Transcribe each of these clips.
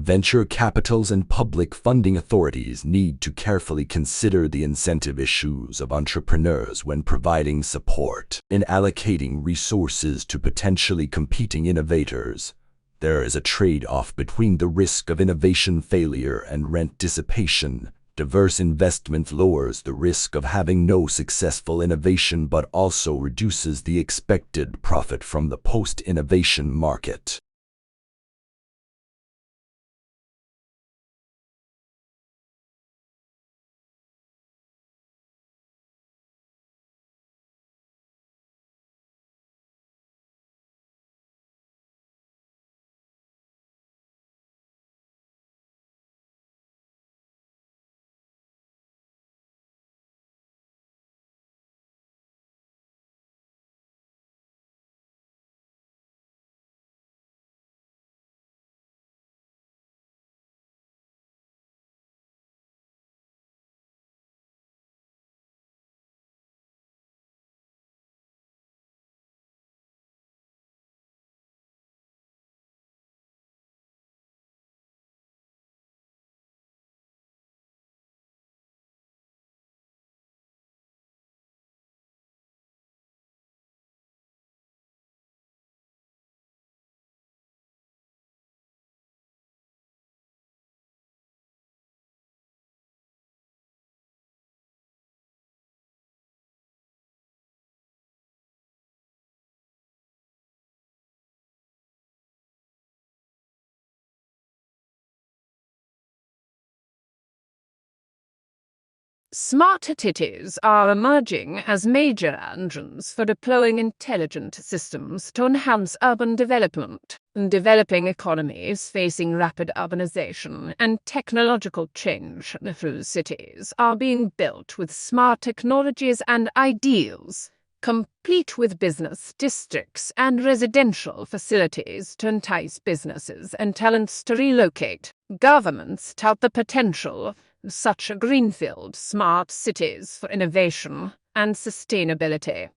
Venture capitals and public funding authorities need to carefully consider the incentive issues of entrepreneurs when providing support. In allocating resources to potentially competing innovators, there is a trade-off between the risk of innovation failure and rent dissipation. Diverse investment lowers the risk of having no successful innovation but also reduces the expected profit from the post-innovation market. Smart cities are emerging as major engines for deploying intelligent systems to enhance urban development. Developing economies facing rapid urbanization and technological change through cities are being built with smart technologies and ideals, complete with business districts and residential facilities to entice businesses and talents to relocate. Governments tout the potential such greenfield smart cities for innovation and sustainability.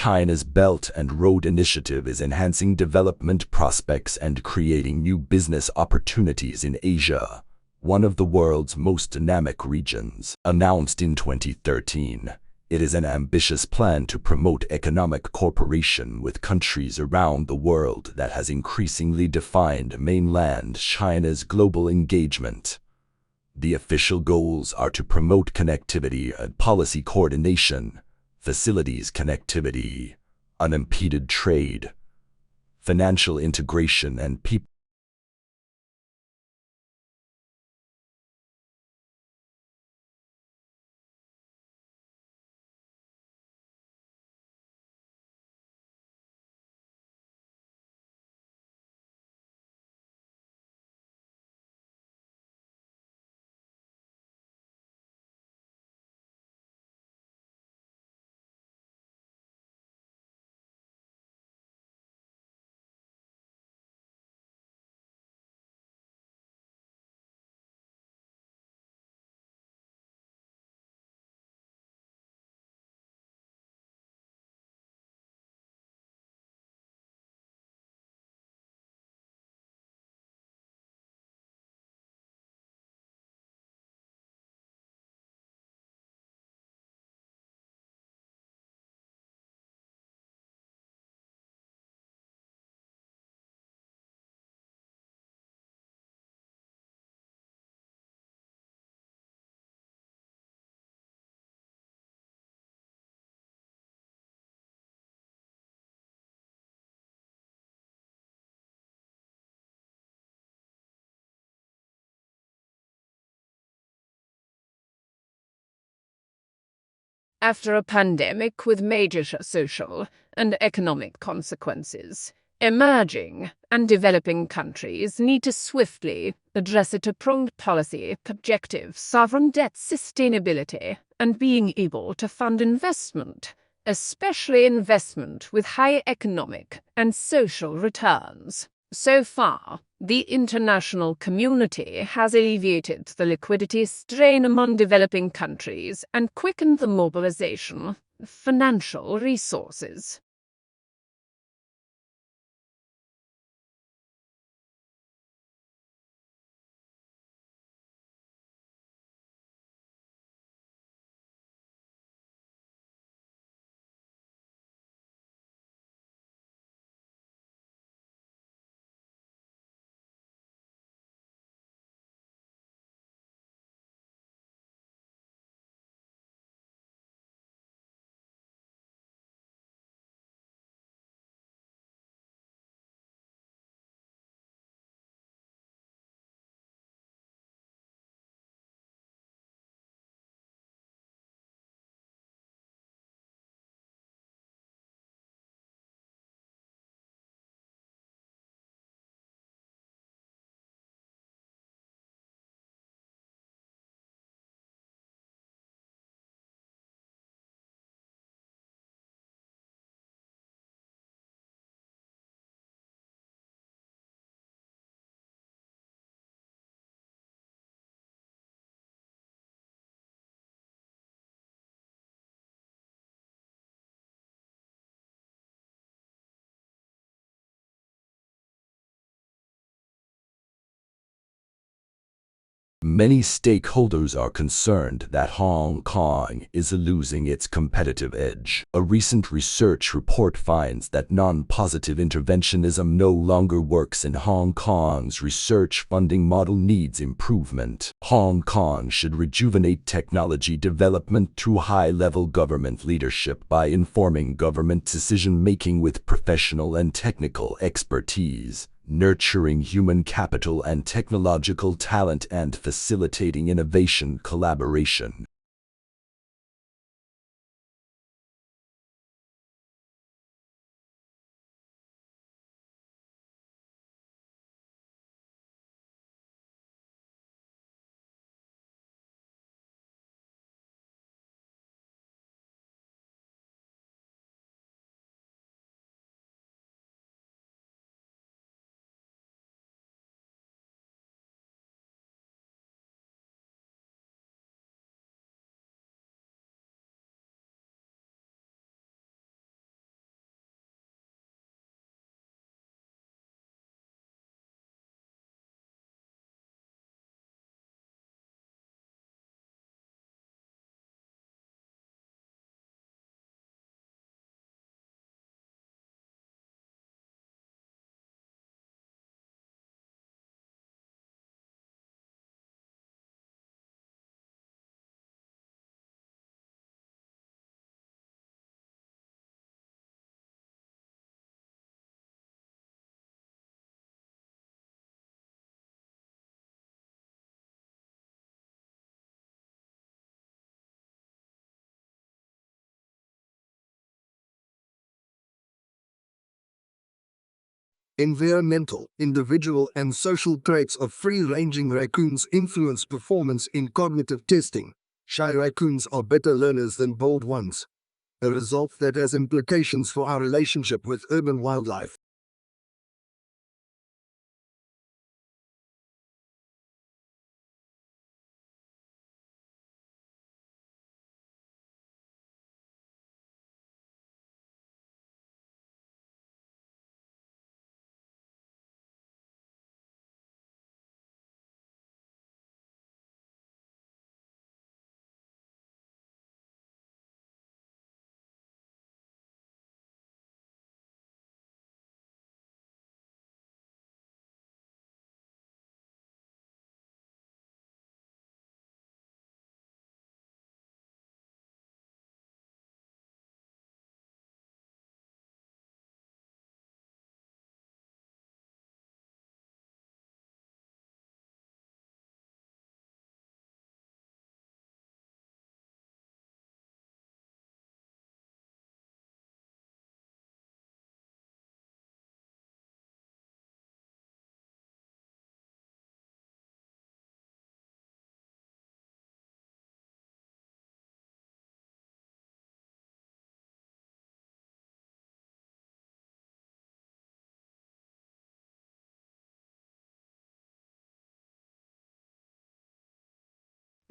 China's Belt and Road Initiative is enhancing development prospects and creating new business opportunities in Asia, one of the world's most dynamic regions. Announced in 2013, it is an ambitious plan to promote economic cooperation with countries around the world that has increasingly defined mainland China's global engagement. The official goals are to promote connectivity and policy coordination, facilities connectivity, unimpeded trade, financial integration, and people After a pandemic with major social and economic consequences, emerging and developing countries need to swiftly address a two-pronged policy objective: sovereign debt sustainability and being able to fund investment, especially investment with high economic and social returns. So far, the international community has alleviated the liquidity strain among developing countries and quickened the mobilization of financial resources. Many stakeholders are concerned that Hong Kong is losing its competitive edge. A recent research report finds that non-positive interventionism no longer works and Hong Kong's research funding model needs improvement. Hong Kong should rejuvenate technology development through high-level government leadership by informing government decision-making with professional and technical expertise, nurturing human capital and technological talent, and facilitating innovation collaboration. Environmental, individual, and social traits of free-ranging raccoons influence performance in cognitive testing. Shy raccoons are better learners than bold ones, a result that has implications for our relationship with urban wildlife.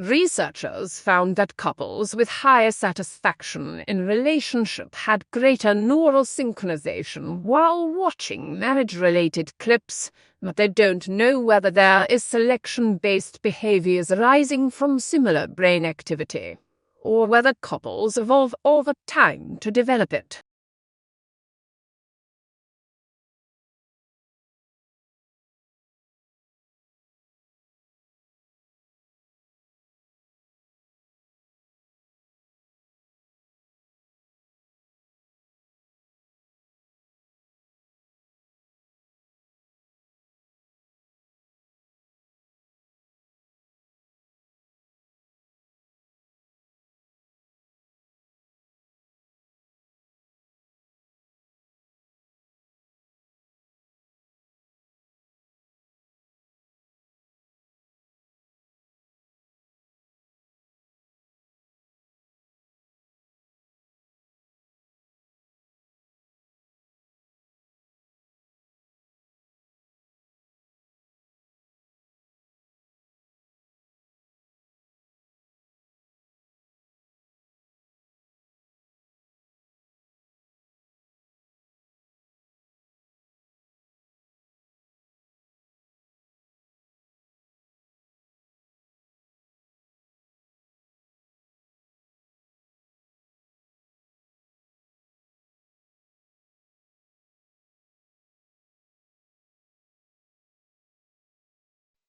Researchers found that couples with higher satisfaction in relationship had greater neural synchronization while watching marriage-related clips, but they don't know whether there is selection-based behaviors arising from similar brain activity, or whether couples evolve over time to develop it.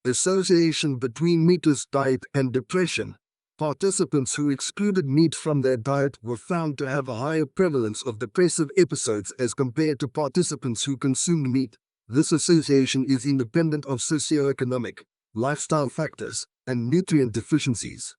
Association between meat's diet and depression. Participants who excluded meat from their diet were found to have a higher prevalence of depressive episodes as compared to participants who consumed meat. This association is independent of socioeconomic, lifestyle factors, and nutrient deficiencies.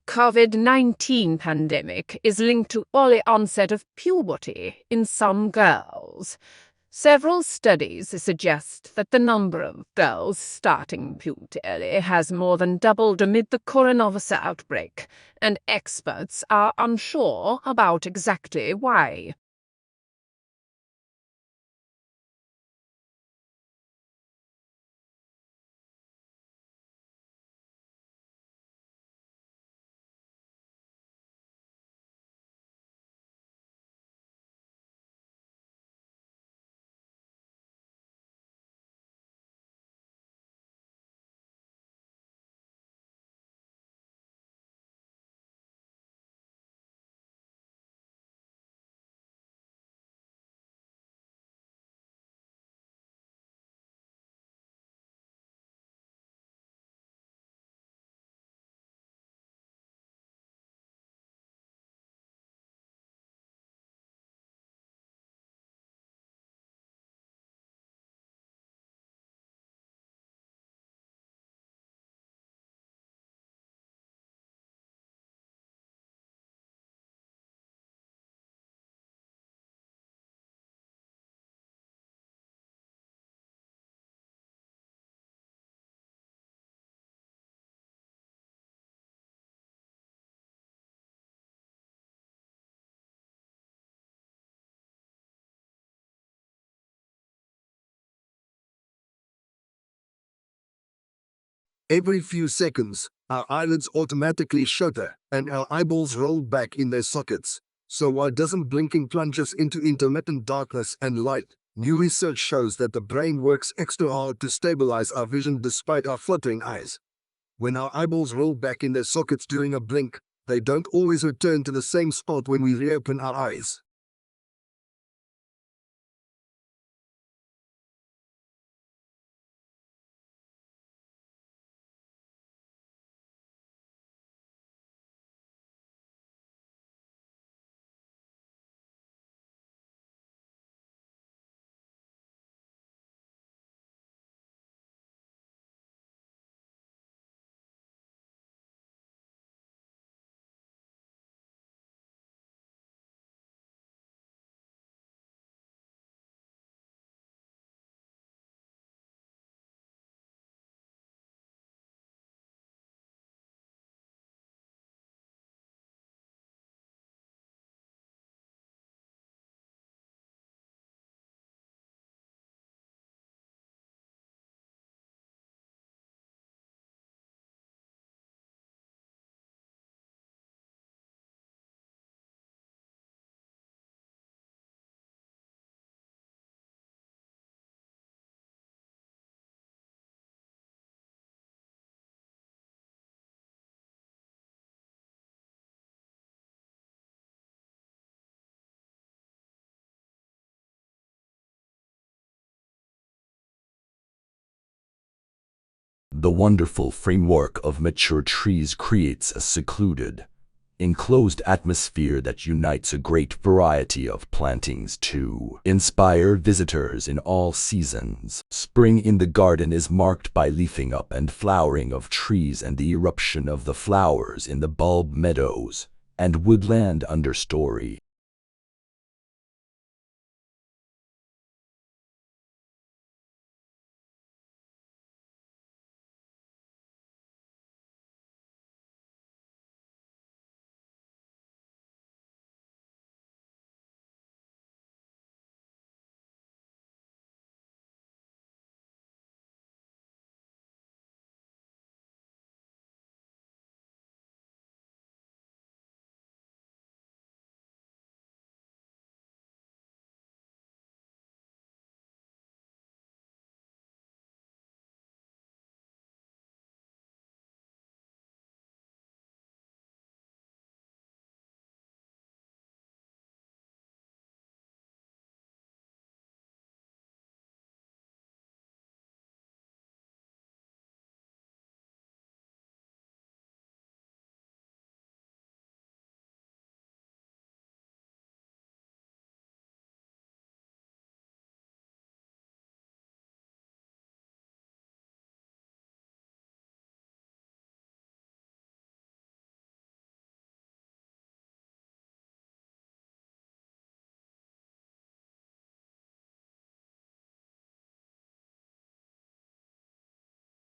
COVID-19 pandemic is linked to early onset of puberty in some girls. Several studies suggest that the number of girls starting puberty early has more than doubled amid the coronavirus outbreak, and experts are unsure about exactly why. Every few seconds, our eyelids automatically shutter and our eyeballs roll back in their sockets. So why doesn't blinking plunge us into intermittent darkness and light? New research shows that the brain works extra hard to stabilize our vision despite our fluttering eyes. When our eyeballs roll back in their sockets during a blink, they don't always return to the same spot when we reopen our eyes. The wonderful framework of mature trees creates a secluded, enclosed atmosphere that unites a great variety of plantings to inspire visitors in all seasons. Spring in the garden is marked by leafing up and flowering of trees and the eruption of the flowers in the bulb meadows and woodland understory.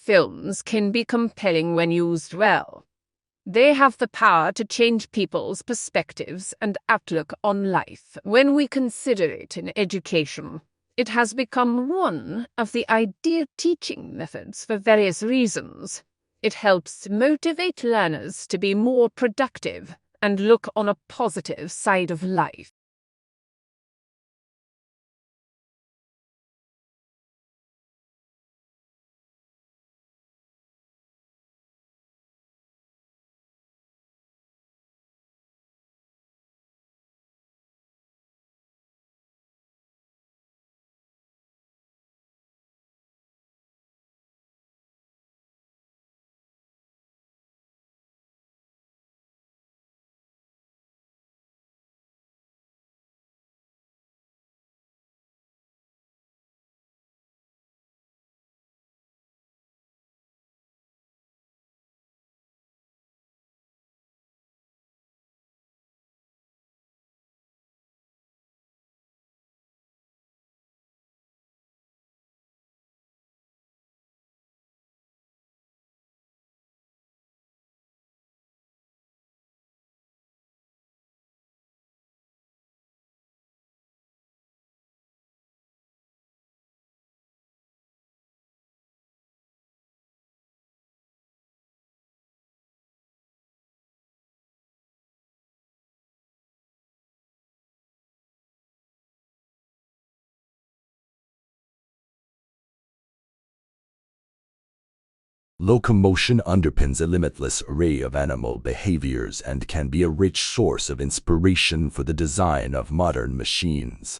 Films can be compelling when used well. They have the power to change people's perspectives and outlook on life. When we consider it in education, it has become one of the ideal teaching methods for various reasons. It helps motivate learners to be more productive and look on a positive side of life. Locomotion underpins a limitless array of animal behaviors and can be a rich source of inspiration for the design of modern machines.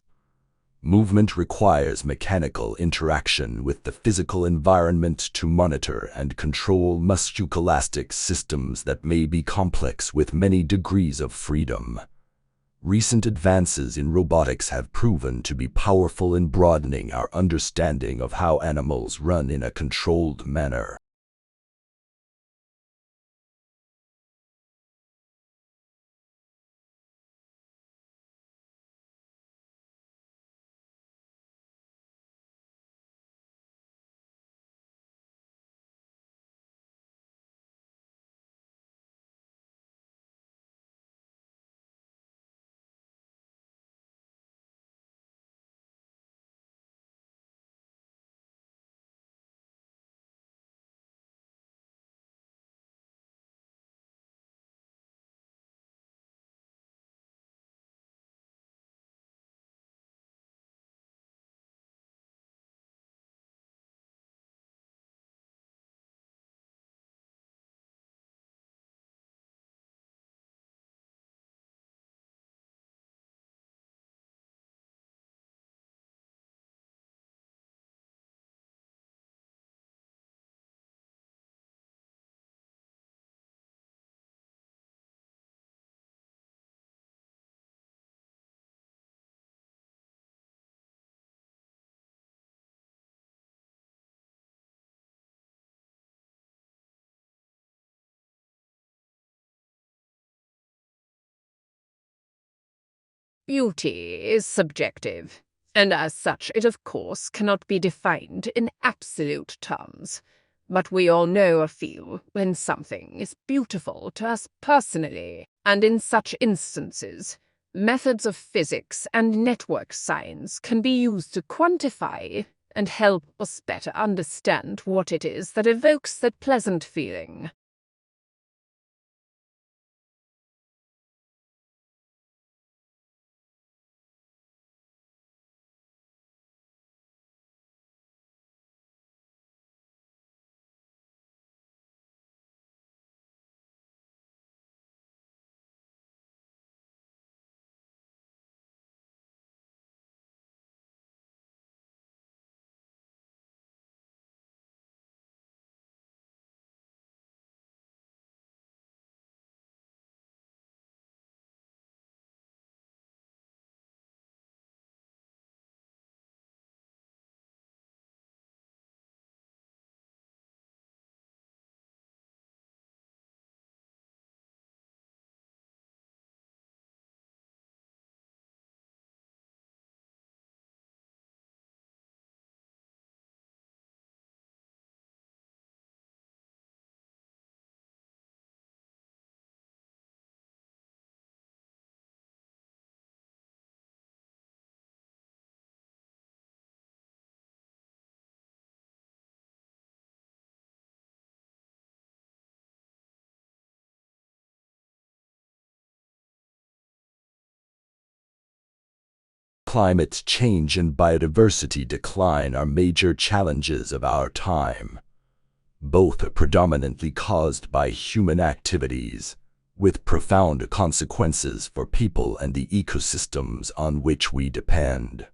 Movement requires mechanical interaction with the physical environment to monitor and control musculoskeletal systems that may be complex with many degrees of freedom. Recent advances in robotics have proven to be powerful in broadening our understanding of how animals run in a controlled manner. Beauty is subjective, and as such it of course cannot be defined in absolute terms. But we all know or feel when something is beautiful to us personally, and in such instances, methods of physics and network science can be used to quantify and help us better understand what it is that evokes that pleasant feeling. Climate change and biodiversity decline are major challenges of our time. Both are predominantly caused by human activities, with profound consequences for people and the ecosystems on which we depend.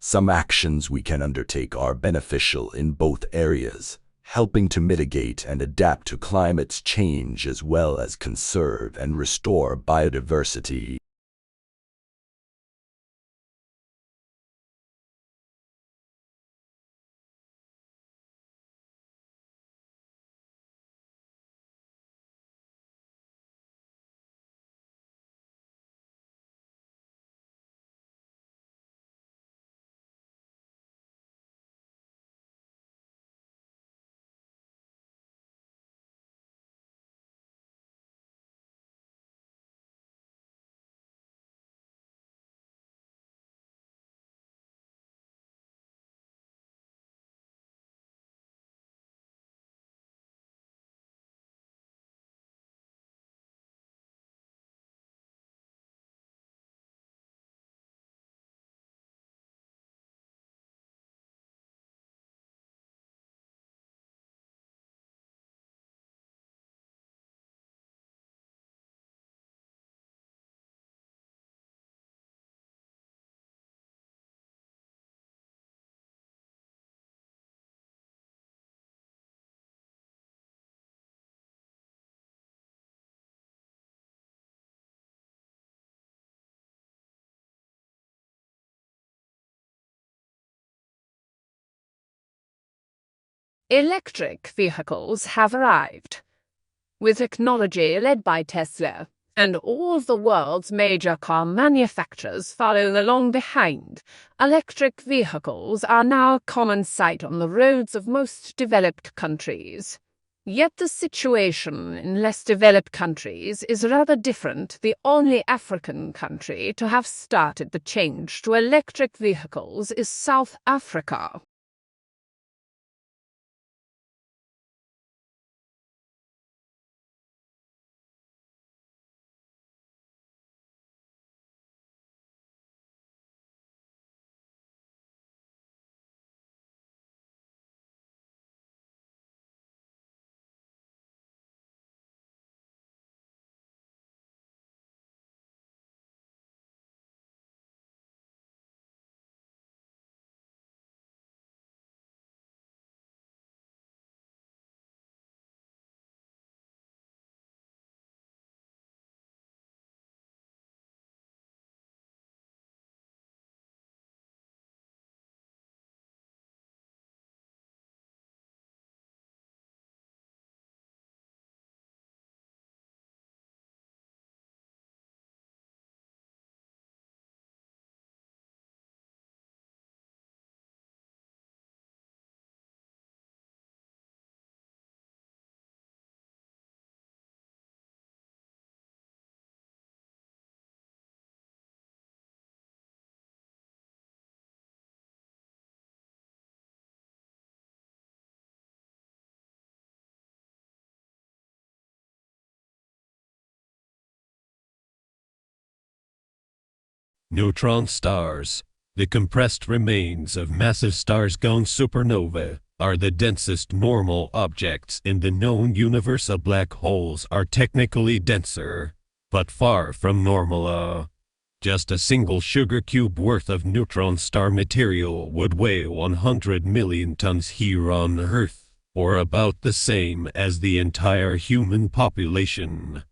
Some actions we can undertake are beneficial in both areas, helping to mitigate and adapt to climate change as well as conserve and restore biodiversity. Electric vehicles have arrived. With technology led by Tesla, and all of the world's major car manufacturers following along behind, electric vehicles are now a common sight on the roads of most developed countries. Yet the situation in less developed countries is rather different. The only African country to have started the change to electric vehicles is South Africa. Neutron stars, the compressed remains of massive stars gone supernova, are the densest normal objects in the known universe. Black holes are technically denser, but far from normal. Just a single sugar cube worth of neutron star material would weigh 100 million tons here on Earth, or about the same as the entire human population.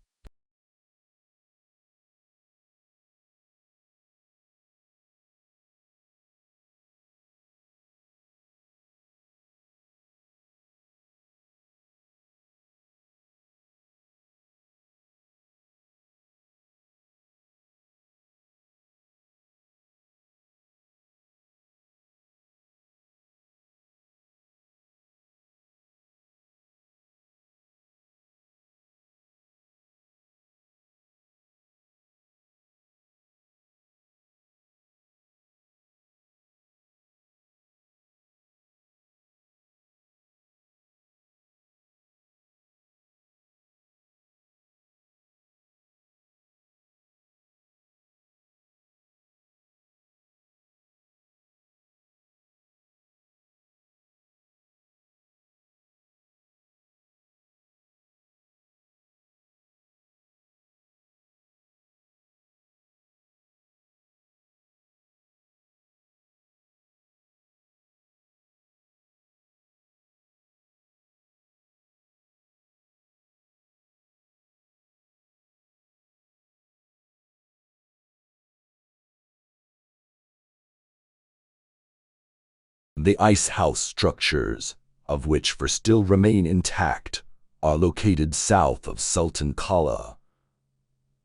The ice house structures, of which four still remain intact, are located south of Sultan Kala.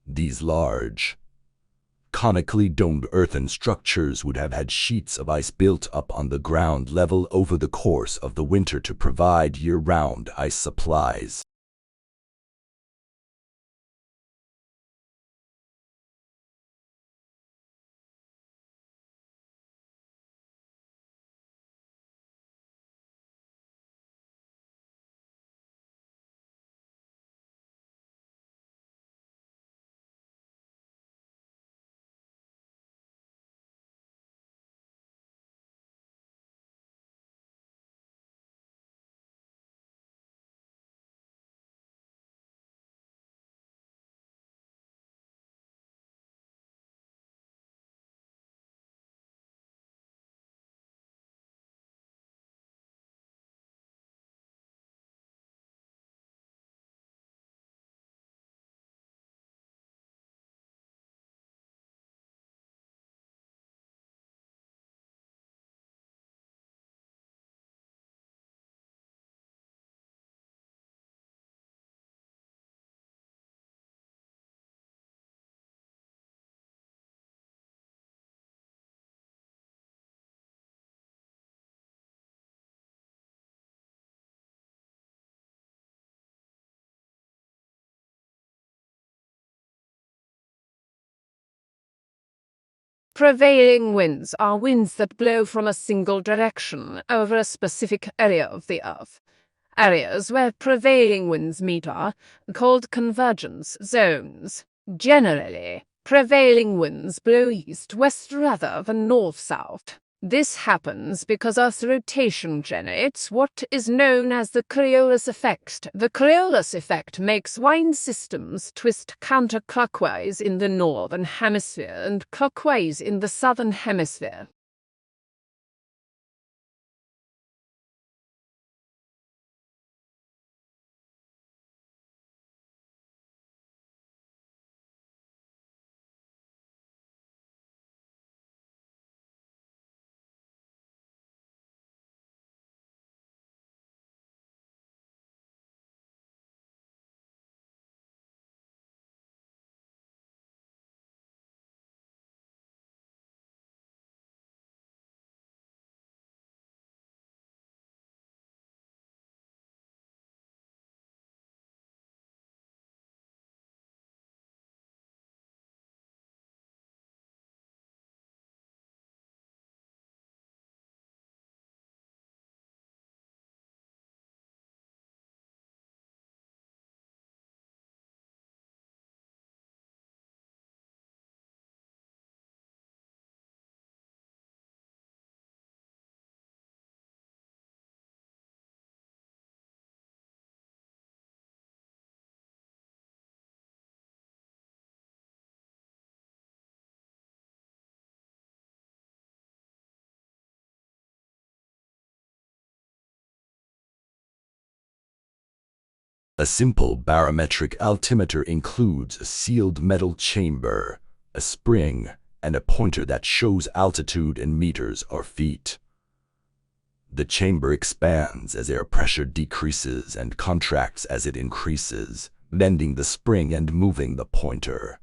These large, conically domed earthen structures would have had sheets of ice built up on the ground level over the course of the winter to provide year-round ice supplies. Prevailing winds are winds that blow from a single direction over a specific area of the Earth. Areas where prevailing winds meet are called convergence zones. Generally, prevailing winds blow east-west rather than north-south. This happens because Earth's rotation generates what is known as the Coriolis effect. The Coriolis effect makes wind systems twist counterclockwise in the northern hemisphere and clockwise in the southern hemisphere. A simple barometric altimeter includes a sealed metal chamber, a spring, and a pointer that shows altitude in meters or feet. The chamber expands as air pressure decreases and contracts as it increases, bending the spring and moving the pointer.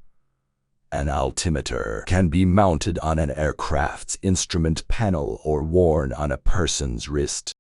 An altimeter can be mounted on an aircraft's instrument panel or worn on a person's wrist.